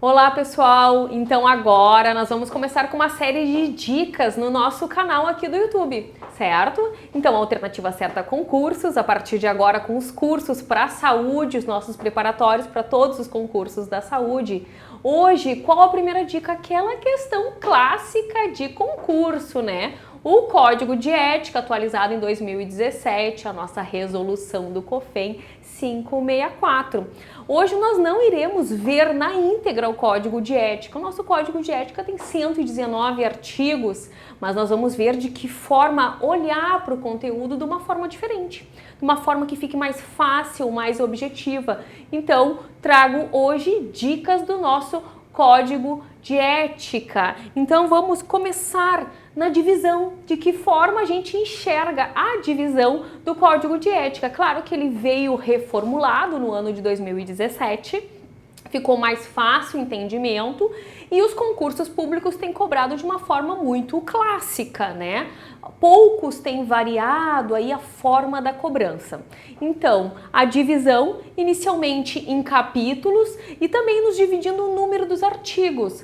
Olá pessoal, então agora nós vamos começar com uma série de dicas no nosso canal aqui do YouTube, certo? Então, Alternativa Certa Concursos, a partir de agora com os cursos para a saúde, os nossos preparatórios para todos os concursos da saúde. Hoje, qual a primeira dica? Aquela questão clássica de concurso, né? O Código de Ética atualizado em 2017, a nossa resolução do COFEM 564. Hoje nós não iremos ver na íntegra o Código de Ética. O nosso Código de Ética tem 119 artigos, mas nós vamos ver de que forma olhar para o conteúdo de uma forma diferente, de uma forma que fique mais fácil, mais objetiva. Então, trago hoje dicas do nosso Código de Ética. Então, vamos começar na divisão, de que forma a gente enxerga a divisão do Código de Ética. Claro que ele veio reformulado no ano de 2017, ficou mais fácil o entendimento e os concursos públicos têm cobrado de uma forma muito clássica, né? Poucos têm variado aí a forma da cobrança. Então, a divisão inicialmente em capítulos e também nos dividindo o número dos artigos.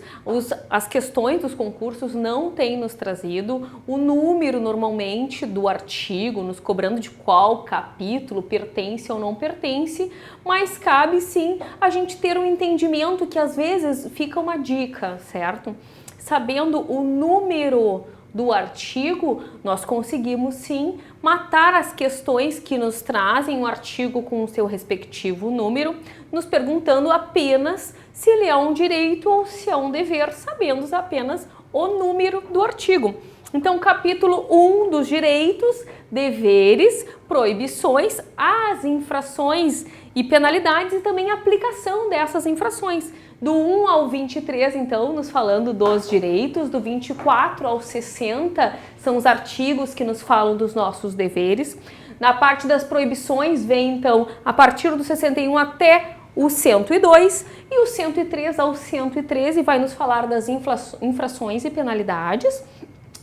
As questões dos concursos não têm nos trazido o número normalmente do artigo, nos cobrando de qual capítulo pertence ou não pertence, mas cabe sim a gente ter um entendimento que às vezes fica uma dica, certo? Sabendo o número do artigo, nós conseguimos sim matar as questões que nos trazem o artigo com o seu respectivo número, nos perguntando apenas se ele é um direito ou se é um dever, sabendo apenas o número do artigo. Então, capítulo 1 dos direitos, deveres, proibições, as infrações e penalidades e também a aplicação dessas infrações. Do 1 ao 23, então, nos falando dos direitos, do 24 ao 60 são os artigos que nos falam dos nossos deveres. Na parte das proibições vem, então, a partir do 61 até o 102 e o 103 ao 113 vai nos falar das infrações e penalidades.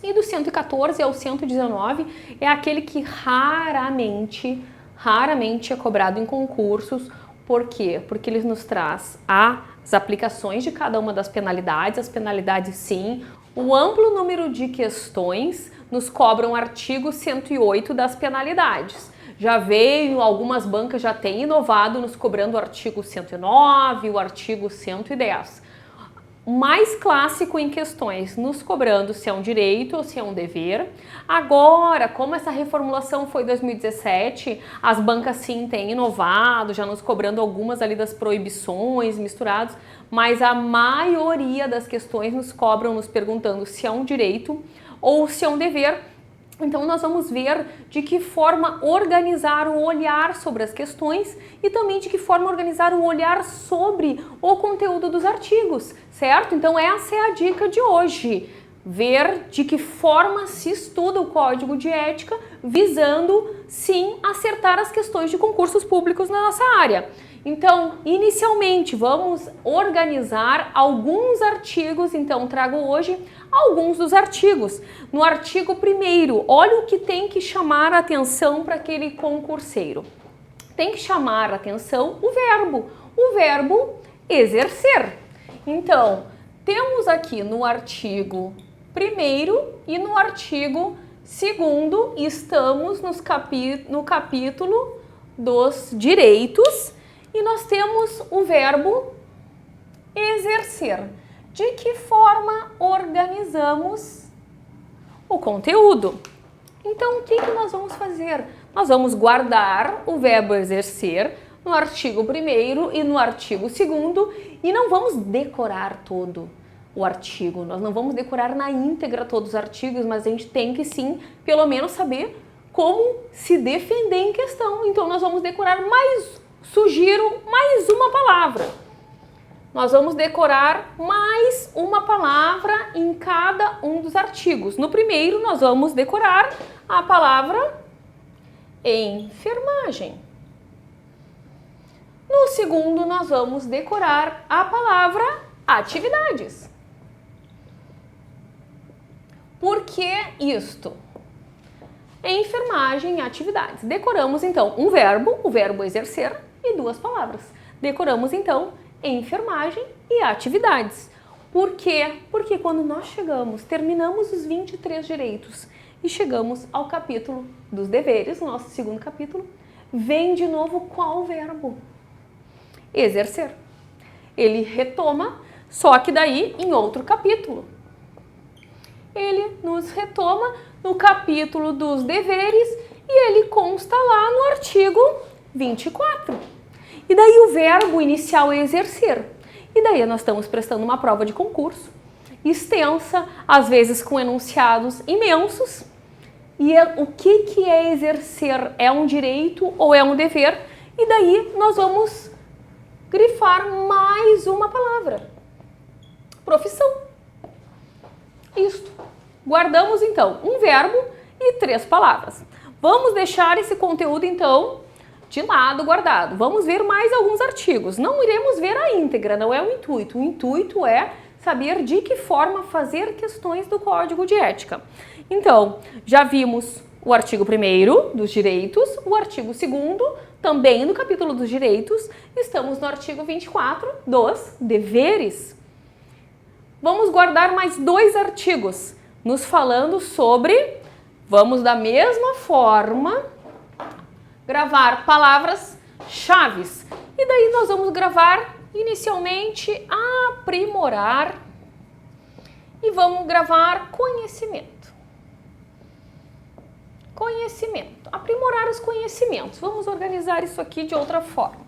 E do 114 ao 119 é aquele que raramente é cobrado em concursos. Por quê? Porque ele nos traz as aplicações de cada uma das penalidades, as penalidades sim, o amplo número de questões nos cobram o artigo 108 das penalidades. Já veio, algumas bancas já têm inovado nos cobrando o artigo 109, o artigo 110. Mais clássico em questões, nos cobrando se é um direito ou se é um dever. Agora, como essa reformulação foi em 2017, as bancas sim têm inovado, já nos cobrando algumas ali das proibições misturados, mas a maioria das questões nos cobram, nos perguntando se é um direito ou se é um dever. Então, nós vamos ver de que forma organizar o olhar sobre as questões e também de que forma organizar o olhar sobre o conteúdo dos artigos, certo? Então, essa é a dica de hoje. Ver de que forma se estuda o Código de Ética, visando, sim, acertar as questões de concursos públicos na nossa área. Então, inicialmente, vamos organizar alguns artigos, então trago hoje alguns dos artigos. No artigo 1º, olha o que tem que chamar a atenção para aquele concurseiro. Tem que chamar a atenção o verbo exercer. Então, temos aqui no artigo 1º e no artigo 2º, estamos no capítulo dos direitos e nós temos o verbo exercer. De que forma organizamos o conteúdo? Então, o que nós vamos fazer? Nós vamos guardar o verbo exercer no artigo 1º e no artigo 2º e não vamos decorar todo o artigo. Nós não vamos decorar na íntegra todos os artigos, mas a gente tem que sim, pelo menos saber como se defender em questão. Então, nós vamos decorar sugiro mais uma palavra. Nós vamos decorar mais uma palavra em cada um dos artigos. No primeiro, nós vamos decorar a palavra enfermagem. No segundo, nós vamos decorar a palavra atividades. Por que isto? Enfermagem e atividades. Decoramos, então, o verbo exercer e duas palavras. Decoramos, então, enfermagem e atividades. Por quê? Porque quando nós terminamos os 23 direitos e chegamos ao capítulo dos deveres, nosso segundo capítulo, vem de novo qual verbo? Exercer. Ele retoma, só que daí em outro capítulo. Ele nos retoma no capítulo dos deveres e ele consta lá no artigo 24. E daí o verbo inicial é exercer. E daí nós estamos prestando uma prova de concurso, extensa, às vezes com enunciados imensos. E o que é exercer? É um direito ou é um dever? E daí nós vamos grifar mais uma palavra. Profissão. Isto. Guardamos então um verbo e 3 palavras. Vamos deixar esse conteúdo então de lado guardado. Vamos ver mais alguns artigos. Não iremos ver a íntegra, não é o intuito. O intuito é saber de que forma fazer questões do Código de Ética. Então, já vimos o artigo 1º dos direitos, o artigo 2º também no capítulo dos direitos, estamos no artigo 24 dos deveres. Vamos guardar mais 2 artigos, nos falando sobre, vamos da mesma forma, gravar palavras-chave. E daí nós vamos gravar inicialmente aprimorar e vamos gravar conhecimento. Conhecimento. Aprimorar os conhecimentos. Vamos organizar isso aqui de outra forma.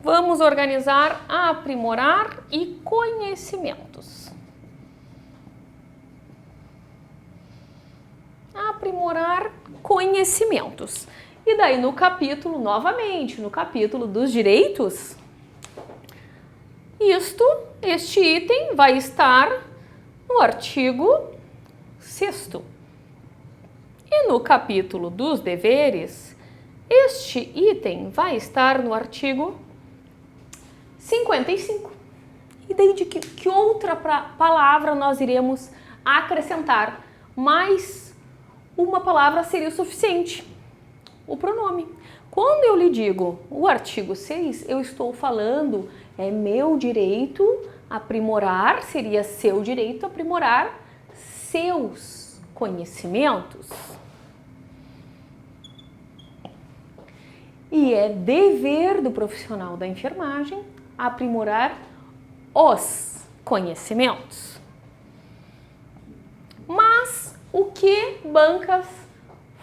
Vamos organizar aprimorar e conhecimentos. Aprimorar conhecimentos. E daí no capítulo, novamente, no capítulo dos direitos, este item vai estar no artigo 6º. E no capítulo dos deveres, este item vai estar no artigo 55. E daí de que outra palavra nós iremos acrescentar? Mais uma palavra seria o suficiente. O pronome. Quando eu lhe digo o artigo 6, eu estou falando, é meu direito aprimorar, seria seu direito aprimorar seus conhecimentos. E é dever do profissional da enfermagem aprimorar os conhecimentos. Mas o que bancas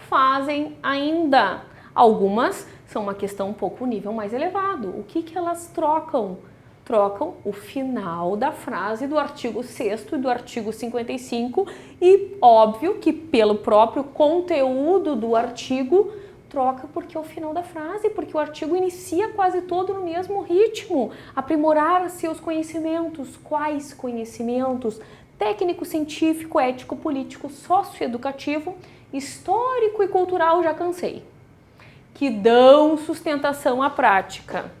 fazem ainda? Algumas são uma questão um pouco nível mais elevado. O que elas trocam? Trocam o final da frase do artigo 6º e do artigo 55 e óbvio que pelo próprio conteúdo do artigo troca porque é o final da frase, porque o artigo inicia quase todo no mesmo ritmo. Aprimorar seus conhecimentos. Quais conhecimentos? Técnico, científico, ético, político, socioeducativo, histórico e cultural, já cansei. Que dão sustentação à prática.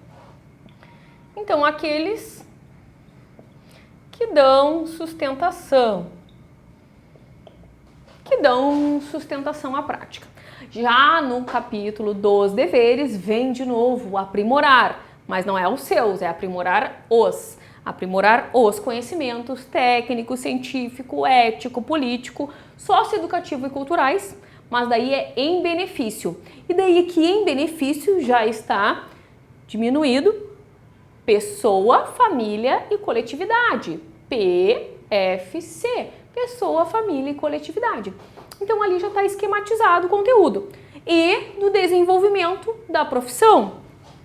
Então, aqueles que dão sustentação à prática. Já no capítulo dos deveres, vem de novo aprimorar, mas não é os seus, é aprimorar os conhecimentos técnico, científico, ético, político, socioeducativo e culturais, mas daí é em benefício. E daí que em benefício já está diminuído pessoa, família e coletividade. PFC, pessoa, família e coletividade. Então ali já está esquematizado o conteúdo. E no desenvolvimento da profissão.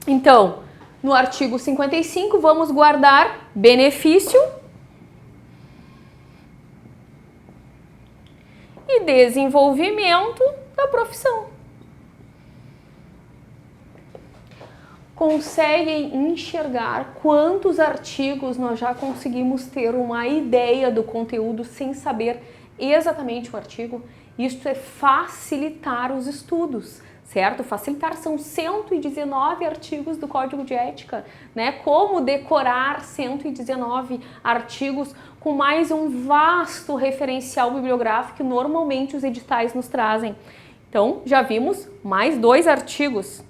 Então, no artigo 55, vamos guardar benefício e desenvolvimento da profissão. Conseguem enxergar quantos artigos nós já conseguimos ter uma ideia do conteúdo sem saber exatamente o artigo? Isso é facilitar os estudos, certo? Facilitar, são 119 artigos do Código de Ética, né? Como decorar 119 artigos com mais um vasto referencial bibliográfico que normalmente os editais nos trazem. Então, já vimos mais 2 artigos.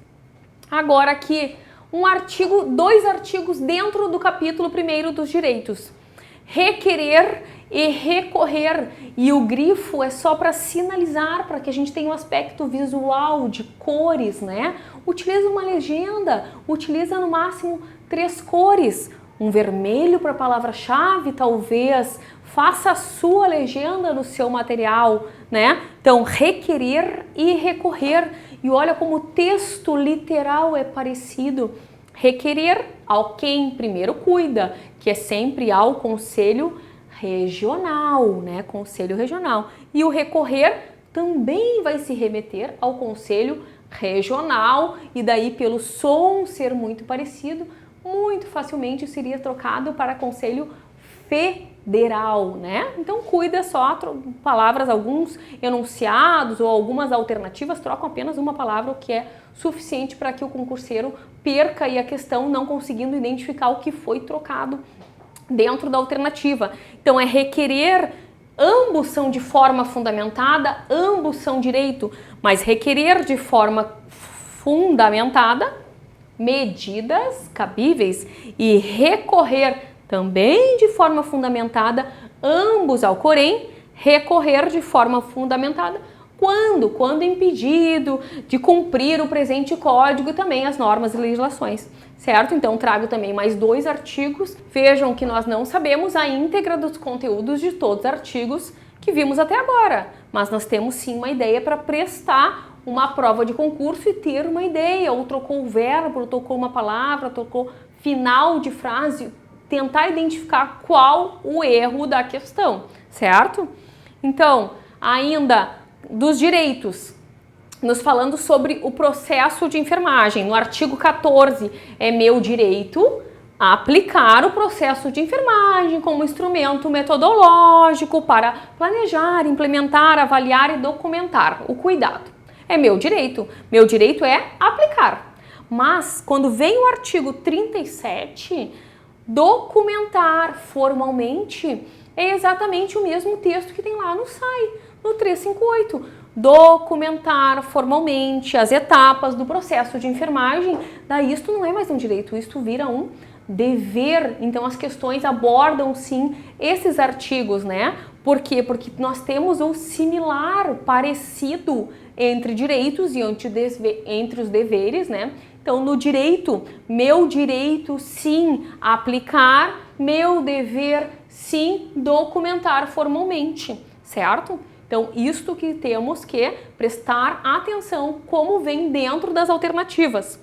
Agora aqui, dois artigos dentro do capítulo 1º dos direitos. Requerer e recorrer. E o grifo é só para sinalizar, para que a gente tenha um aspecto visual de cores, né? Utiliza uma legenda, utiliza no máximo 3 cores. Um vermelho para a palavra-chave, talvez. Faça a sua legenda no seu material, né? Então, requerer e recorrer. E olha como o texto literal é parecido. Requerer ao quem primeiro cuida, que é sempre ao Conselho Regional, né? Conselho Regional. E o recorrer também vai se remeter ao Conselho Regional, e daí, pelo som ser muito parecido, muito facilmente seria trocado para Conselho Federal, né? Então cuida só palavras, alguns enunciados ou algumas alternativas trocam apenas uma palavra, o que é suficiente para que o concurseiro perca aí a questão, não conseguindo identificar o que foi trocado dentro da alternativa. Então é requerer, ambos são de forma fundamentada, ambos são direito, mas requerer de forma fundamentada, medidas cabíveis, e recorrer também de forma fundamentada, ambos ao Corém, recorrer de forma fundamentada quando impedido de cumprir o presente código e também as normas e legislações, certo? Então trago também mais 2 artigos. Vejam que nós não sabemos a íntegra dos conteúdos de todos os artigos que vimos até agora, mas nós temos sim uma ideia para prestar uma prova de concurso e ter uma ideia, ou trocou o verbo, ou trocou uma palavra, trocou final de frase, tentar identificar qual o erro da questão, certo? Então, ainda dos direitos, nos falando sobre o processo de enfermagem. No artigo 14, é meu direito a aplicar o processo de enfermagem como instrumento metodológico para planejar, implementar, avaliar e documentar o cuidado. É meu direito é aplicar. Mas, quando vem o artigo 37, documentar formalmente, é exatamente o mesmo texto que tem lá no SAI, no 358. Documentar formalmente as etapas do processo de enfermagem, daí isto não é mais um direito, isto vira um dever. Então as questões abordam sim esses artigos, né? Por quê? Porque nós temos o similar, parecido entre direitos e entre os deveres, né? Então, no direito, meu direito sim aplicar, meu dever sim documentar formalmente, certo? Então, isto que temos que prestar atenção como vem dentro das alternativas.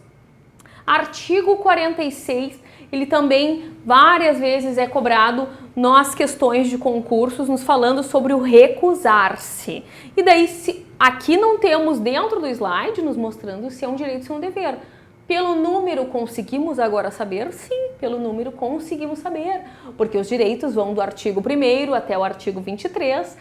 Artigo 46, ele também várias vezes é cobrado nas questões de concursos, nos falando sobre o recusar-se. E daí, aqui não temos dentro do slide nos mostrando se é um direito ou se é um dever. Pelo número conseguimos agora saber? Sim, pelo número conseguimos saber, porque os direitos vão do artigo 1º até o artigo 23,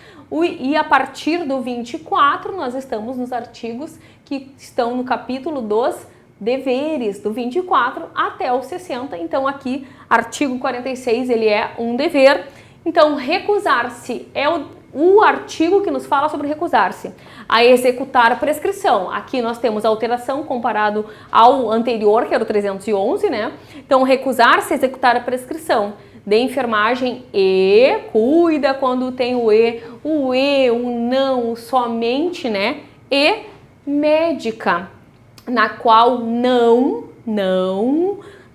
e a partir do 24 nós estamos nos artigos que estão no capítulo dos deveres, do 24 até o 60, então aqui, artigo 46, ele é um dever. Então, recusar-se é o artigo que nos fala sobre recusar-se a executar a prescrição. Aqui nós temos a alteração comparado ao anterior, que era o 311, né? Então, recusar-se a executar a prescrição de enfermagem e, cuida quando tem o e, o não, o somente, né? E médica, na qual não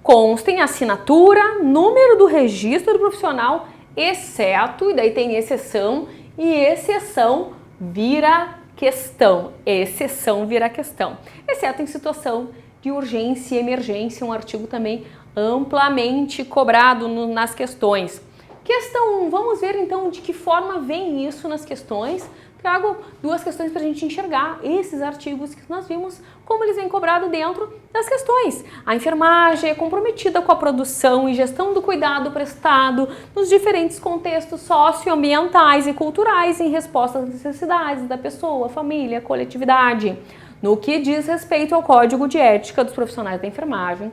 constem assinatura, número do registro do profissional, exceto, e daí tem exceção, e exceção vira questão. Exceção vira questão. Exceto em situação de urgência e emergência, um artigo também amplamente cobrado nas questões. Questão 1, vamos ver então de que forma vem isso nas questões. Trago 2 questões para a gente enxergar esses artigos que nós vimos, como eles vêm cobrados dentro das questões. A enfermagem é comprometida com a produção e gestão do cuidado prestado nos diferentes contextos socioambientais e culturais em resposta às necessidades da pessoa, família, coletividade. No que diz respeito ao Código de Ética dos Profissionais da Enfermagem,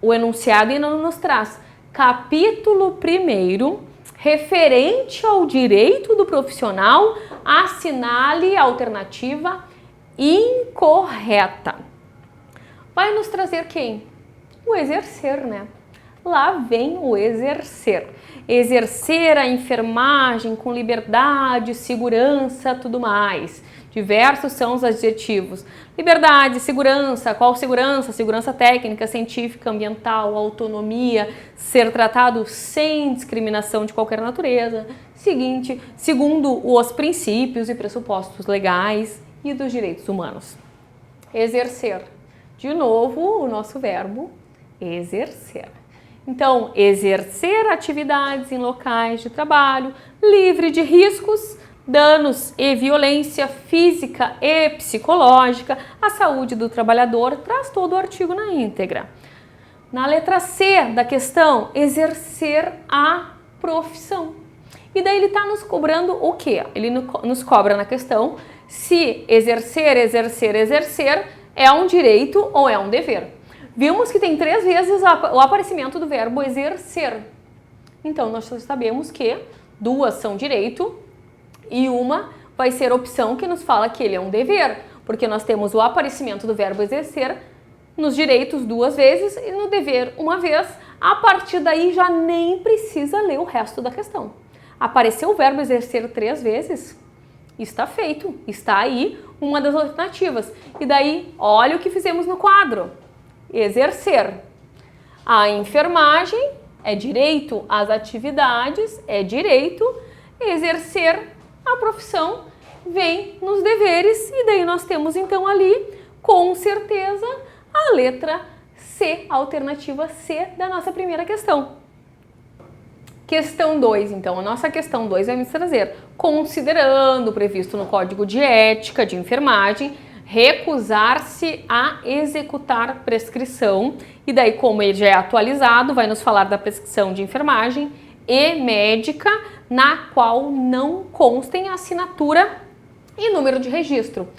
o enunciado ainda nos traz capítulo 1º, referente ao direito do profissional, assinale a alternativa incorreta. Vai nos trazer quem? o exercer, né? Lá vem o exercer. Exercer a enfermagem com liberdade, segurança, tudo mais. Diversos são os adjetivos. Liberdade, segurança, qual segurança? Segurança técnica, científica, ambiental, autonomia, ser tratado sem discriminação de qualquer natureza. Segundo os princípios e pressupostos legais e dos direitos humanos. Exercer. De novo, o nosso verbo exercer. Então, exercer atividades em locais de trabalho, livre de riscos, danos e violência física e psicológica à saúde do trabalhador, traz todo o artigo na íntegra. Na letra C da questão, exercer a profissão. E daí ele está nos cobrando o quê? Ele nos cobra na questão se exercer é um direito ou é um dever. Vimos que tem 3 vezes o aparecimento do verbo exercer. Então, nós sabemos que 2 são direito e uma vai ser opção que nos fala que ele é um dever, porque nós temos o aparecimento do verbo exercer nos direitos 2 vezes e no dever 1 vez. A partir daí já nem precisa ler o resto da questão. Apareceu o verbo exercer 3 vezes? Está feito, está aí uma das alternativas. E daí, olha o que fizemos no quadro. Exercer. A enfermagem é direito, as atividades é direito, exercer a profissão vem nos deveres e daí nós temos então ali, com certeza, a letra C, a alternativa C da nossa primeira questão. Questão 2, então, a nossa questão 2 vai nos trazer, considerando o previsto no Código de Ética de Enfermagem, recusar-se a executar prescrição, e daí como ele já é atualizado, vai nos falar da prescrição de enfermagem e médica, na qual não constem assinatura e número de registro,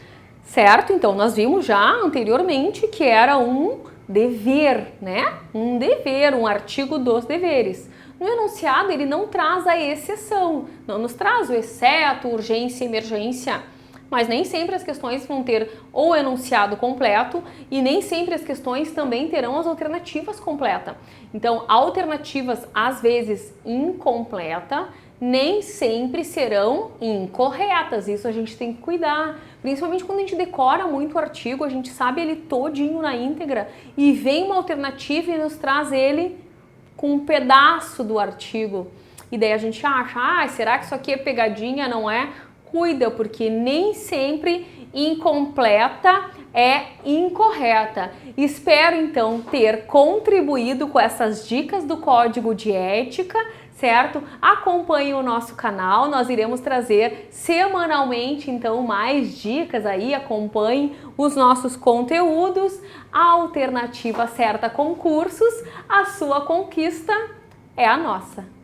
certo? Então nós vimos já anteriormente que era um dever, né? Um dever, um artigo dos deveres. No enunciado ele não traz a exceção, não nos traz o exceto, urgência e emergência, mas nem sempre as questões vão ter o enunciado completo e nem sempre as questões também terão as alternativas completas. Então, alternativas às vezes incompleta nem sempre serão incorretas, isso a gente tem que cuidar, principalmente quando a gente decora muito o artigo, a gente sabe ele todinho na íntegra e vem uma alternativa e nos traz ele com um pedaço do artigo. E daí a gente acha, será que isso aqui é pegadinha? Não é? Cuida, porque nem sempre incompleta é incorreta. Espero então ter contribuído com essas dicas do Código de Ética, certo? Acompanhe o nosso canal, nós iremos trazer semanalmente então mais dicas aí, acompanhe os nossos conteúdos. A alternativa certa concursos, a sua conquista é a nossa.